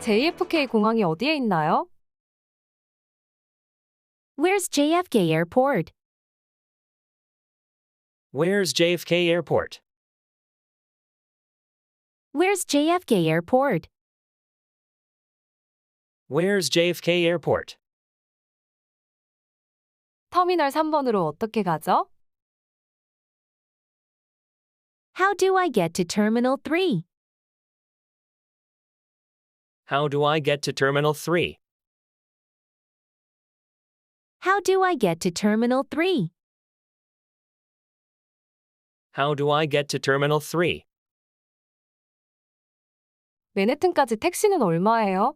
JFK 공항이 어디에 있나요? Where's JFK Airport? Where's JFK Airport? Where's JFK Airport? Where's JFK Airport? 터미널 3번으로 어떻게 가죠? How do I get to Terminal 3? How do I get to Terminal 3? How do I get to Terminal 3? How do I get to Terminal 3? 맨해튼까지 택시는 얼마예요?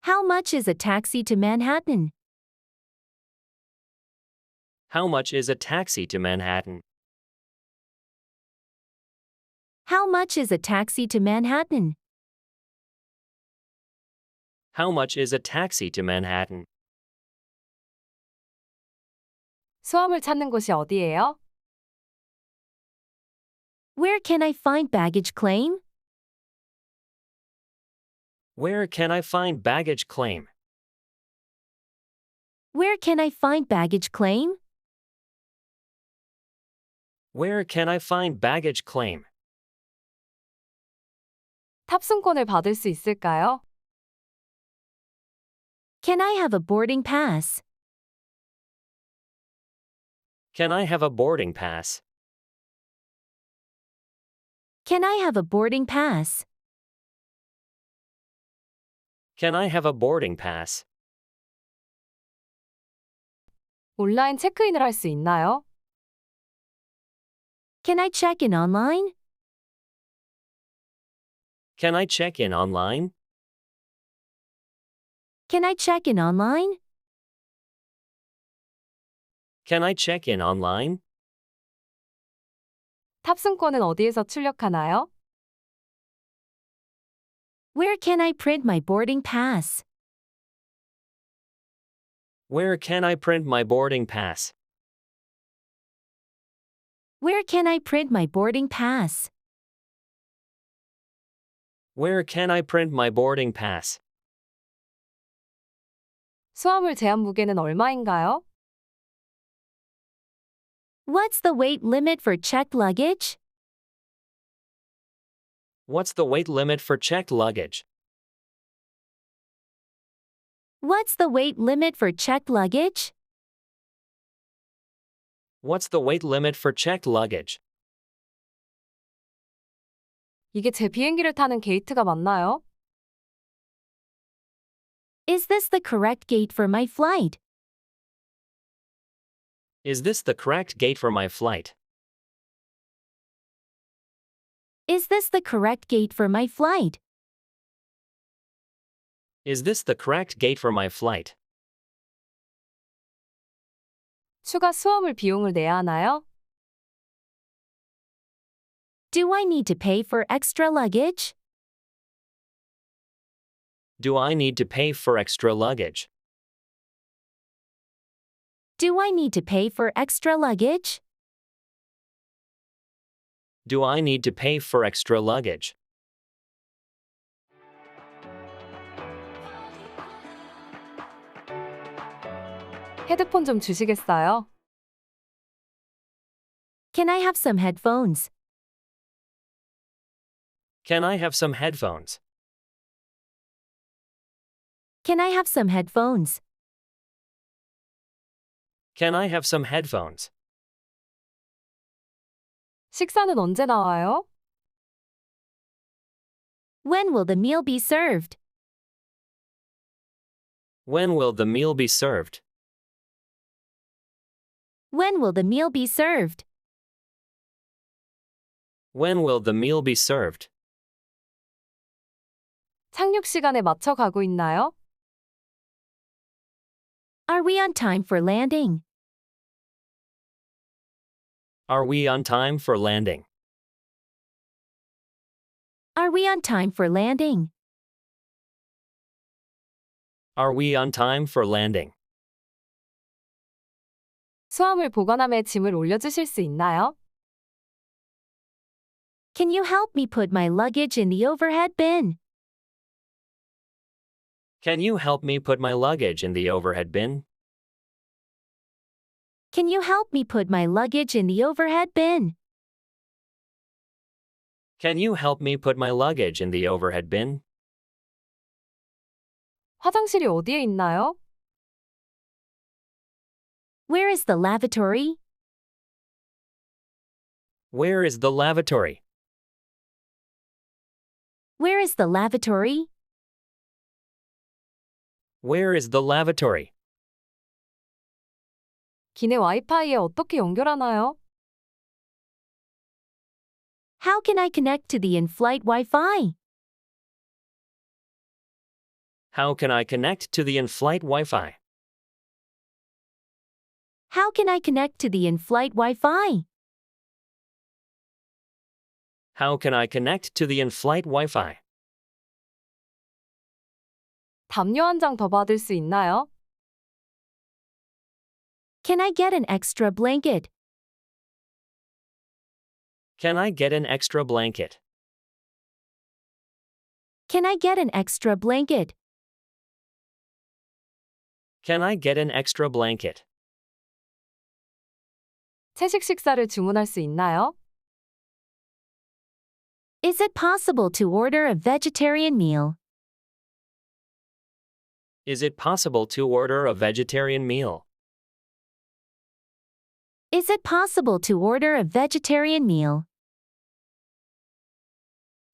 How much is a taxi to Manhattan? How much is a taxi to Manhattan? How much is a taxi to Manhattan? How much is a taxi to Manhattan? 수험을 찾는 곳이 어디예요? Where can I find baggage claim? Where can I find baggage claim? Where can I find baggage claim? Where can I find baggage claim? 탑승권을 받을 수 있을까요? Can I have a boarding pass? Can I have a boarding pass? Can I have a boarding pass? Can I have a boarding pass? 온라인 체크인을 할 수 있나요? Can I check in online? Can I check in online? Can I check in online? Can I check in online? 탑승권은 어디에서 출력하나요? Where can I print my boarding pass? Where can I print my boarding pass? Where can I print my boarding pass? Where can I print my boarding pass? 수화물 제한 무게는 얼마인가요? What's the weight limit for checked luggage? What's the weight limit for checked luggage? What's the weight limit for checked luggage? What's the weight limit for checked luggage? 이게 제 비행기를 타는 게이트가 맞나요? Is this the correct gate for my flight? Is this the correct gate for my flight? Is this the correct gate for my flight? Is this the correct gate for my flight? 추가 수화물 비용을 내야 하나요? Do I need to pay for extra luggage? Do I need to pay for extra luggage? Do I need to pay for extra luggage? Do I need to pay for extra luggage? 헤드폰 좀 주시겠어요? Can I have some headphones? Can I have some headphones? Can I have some headphones? Can I have some headphones? 식사는 언제 나와요? When will the meal be served? When will the meal be served? When will the meal be served? When will the meal be served? 착륙 시간에 맞춰 가고 있나요? Are we on time for landing? Are we on time for landing? Are we on time for landing? Are we on time for landing? 수화물 보관함에 짐을 올려주실 수 있나요? Can you help me put my luggage in the overhead bin? Can you help me put my luggage in the overhead bin? Can you help me put my luggage in the overhead bin? Can you help me put my luggage in the overhead bin? 화장실이 어디에 있나요? Where is the lavatory? Where is the lavatory? Where is the lavatory? Where is the lavatory? 기내 와이파이에 어떻게 연결하나요? How can I connect to the in-flight Wi-Fi? How can I connect to the in-flight Wi-Fi? How can I connect to the in-flight Wi-Fi? How can I connect to the in-flight Wi-Fi? 담요 한 장 더 받을 수 있나요? Can I get an extra blanket? Can I get an extra blanket? Can I get an extra blanket? Can I get an extra blanket? 채식 식사를 주문할 수 있나요? Is it possible to order a vegetarian meal? Is it possible to order a vegetarian meal? Is it possible to order a vegetarian meal?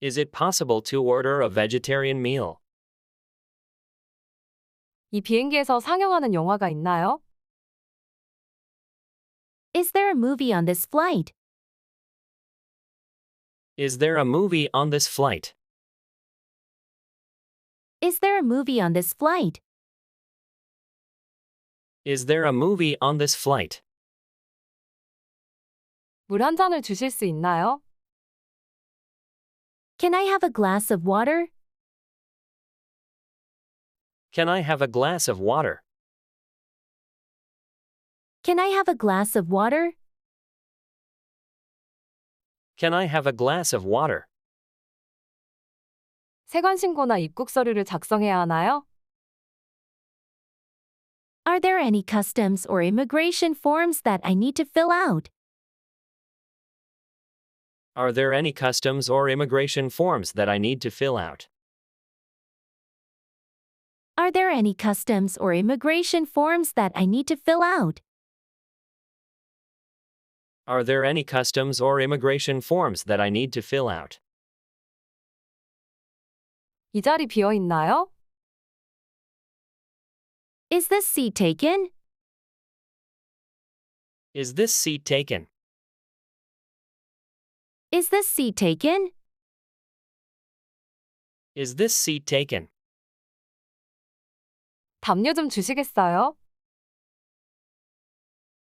Is it possible to order a vegetarian meal? 이 비행기에서 상영하는 영화가 있나요? Is there a movie on this flight? Is there a movie on this flight? Is there a movie on this flight? Is there a movie on this flight? 물 한 잔을 주실 수 있나요? Can I have a glass of water? Can I have a glass of water? Can I have a glass of water? Can I have a glass of water? 세관 신고나 입국 서류를 작성해야 하나요? Are there any customs or immigration forms that I need to fill out? Are there any customs or immigration forms that I need to fill out? Are there any customs or immigration forms that I need to fill out? Are there any customs or immigration forms that I need to fill out? 이 자리 비어 있나요? Is this seat taken? Is this seat taken? Is this seat taken? Is this seat taken? 담요 좀 주시겠어요?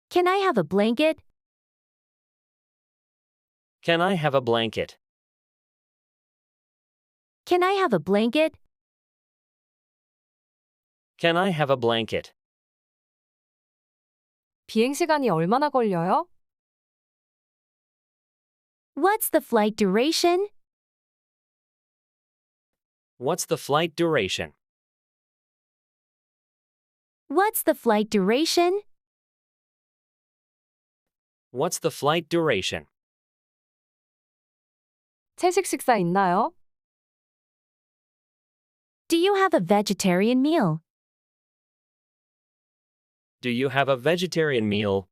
Can I have a blanket? Can I have a blanket? Can I have a blanket? Can I have a blanket? 비행 시간이 얼마나 걸려요? What's the flight duration? What's the flight duration? What's the flight duration? What's the flight duration? 채식 식사 있나요? Do you have a vegetarian meal? Do you have a vegetarian meal?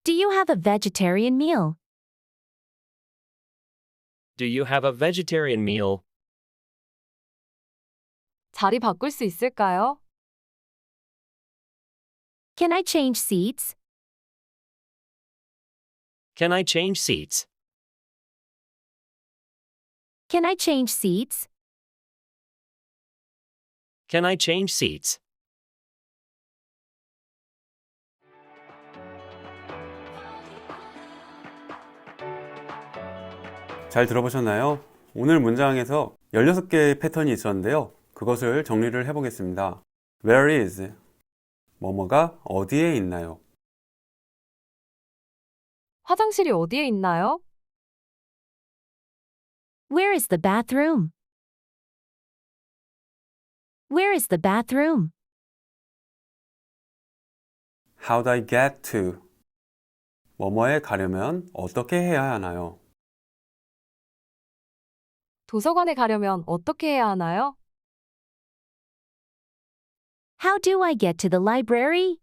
Do you have a vegetarian meal? Do you have a vegetarian meal? 자리 바꿀 수 있을까요? Can I change seats? Can I change seats? Can I change seats? Can I change seats? 잘 들어보셨나요? 오늘 문장에서 16개의 패턴이 있었는데요. 그것을 정리를 해보겠습니다. Where is? 뭐뭐가 어디에 있나요? 화장실이 어디에 있나요? Where is the bathroom? Where is the bathroom? How do I get to? 뭐뭐에 가려면 어떻게 해야 하나요? 도서관에 가려면 어떻게 해야 하나요? How do I get to the library?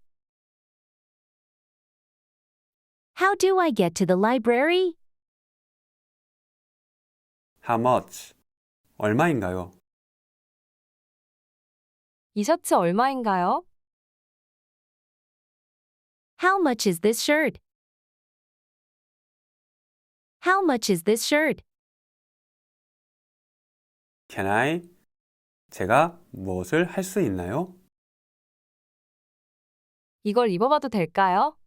How do I get to the library? How much? 얼마인가요? 이 셔츠 얼마인가요? How much is this shirt? How much is this shirt? Can I? 제가 무엇을 할 수 있나요? 이걸 입어봐도 될까요?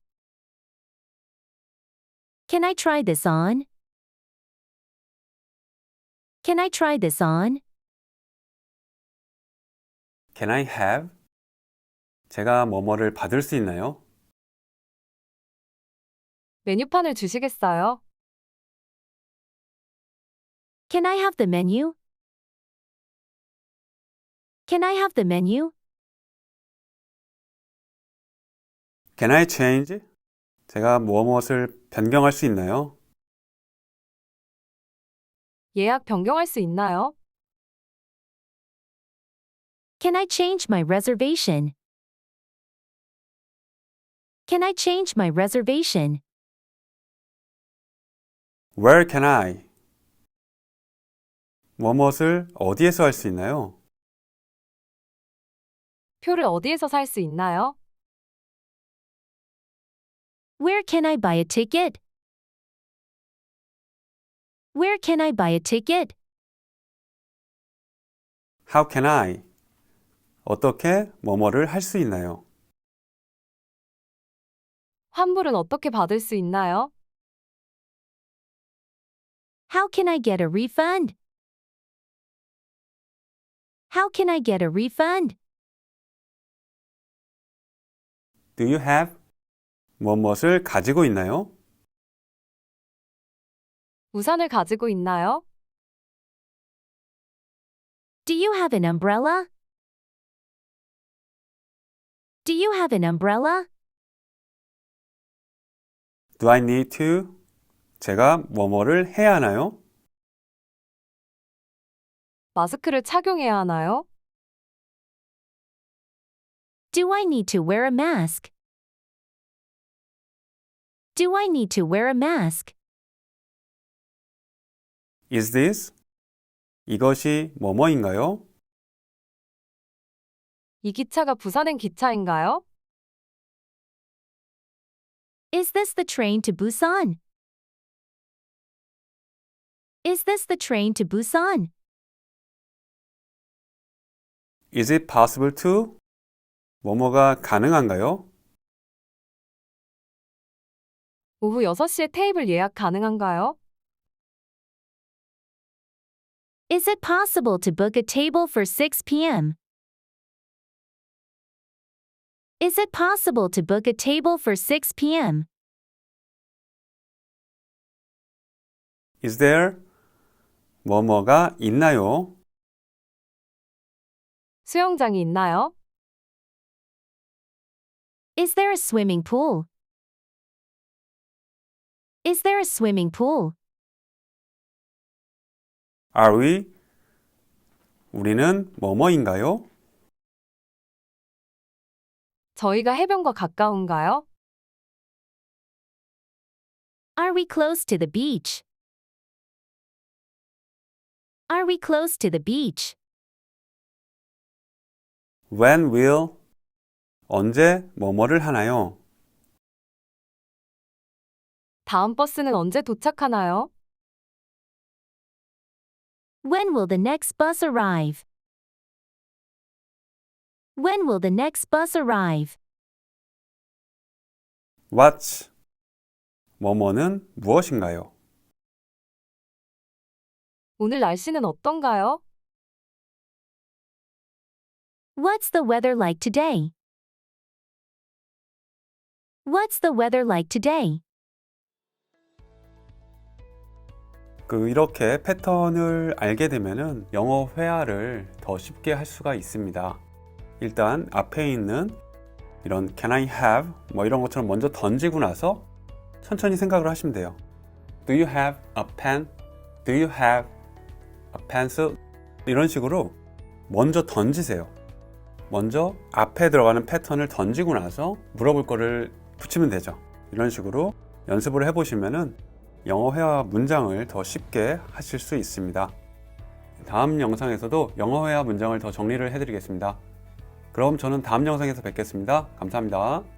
Can I try this on? Can I try this on? Can I have? 제가 뭐뭐를 받을 수 있나요? 메뉴판을 주시겠어요? Can I have the menu? Can I have the menu? Can I change? 제가 무엇을 변경할 수 있나요? 예약 변경할 수 있나요? Can I change my reservation? Can I change my reservation? Where can I? 무엇을 어디에서 할 수 있나요? 표를 어디에서 살 수 있나요? Where can I buy a ticket? Where can I buy a ticket? How can I? 어떻게 뭐뭐를 할 수 있나요? 환불은 어떻게 받을 수 있나요? How can I get a refund? How can I get a refund? Do you have? 무엇을 가지고 있나요? 우산을 가지고 있나요? Do you have an umbrella? Do you have an umbrella? Do I need to? 제가 뭐뭐를 해야 하나요? 마스크를 착용해야 하나요? Do I need to wear a mask? Do I need to wear a mask? Is this? 이것이 뭐뭐인가요? 이 기차가 부산행 기차인가요? Is this the train to Busan? Is this the train to Busan? Is it possible to? 뭐뭐가 가능한가요? 오후 6시에 테이블 예약 가능한가요? Is it possible to book a table for 6 p.m.? Is it possible to book a table for 6 p.m.? Is there? 뭐뭐가 있나요? 수영장이 있나요? Is there a swimming pool? Is there a swimming pool? Are we? 우리는 뭐뭐인가요? 저희가 해변과 가까운가요? Are we close to the beach? Are we close to the beach? When will? 언제 뭐뭐를 하나요? 다음 버스는 언제 도착하나요? When will the next bus arrive? When will the next bus arrive? What's? 뭐뭐는 무엇인가요? 오늘 날씨는 어떤가요? What's the weather like today? What's the weather like today? 이렇게 패턴을 알게 되면은 영어 회화를 더 쉽게 할 수가 있습니다. 일단 앞에 있는 이런 can I have 뭐 이런 것처럼 먼저 던지고 나서 천천히 생각을 하시면 돼요. Do you have a pen? Do you have a pencil? 이런 식으로 먼저 던지세요. 먼저 앞에 들어가는 패턴을 던지고 나서 물어볼 거를 붙이면 되죠. 이런 식으로 연습을 해보시면은 영어 회화 문장을 더 쉽게 하실 수 있습니다. 다음 영상에서도 영어 회화 문장을 더 정리를 해드리겠습니다. 그럼 저는 다음 영상에서 뵙겠습니다. 감사합니다.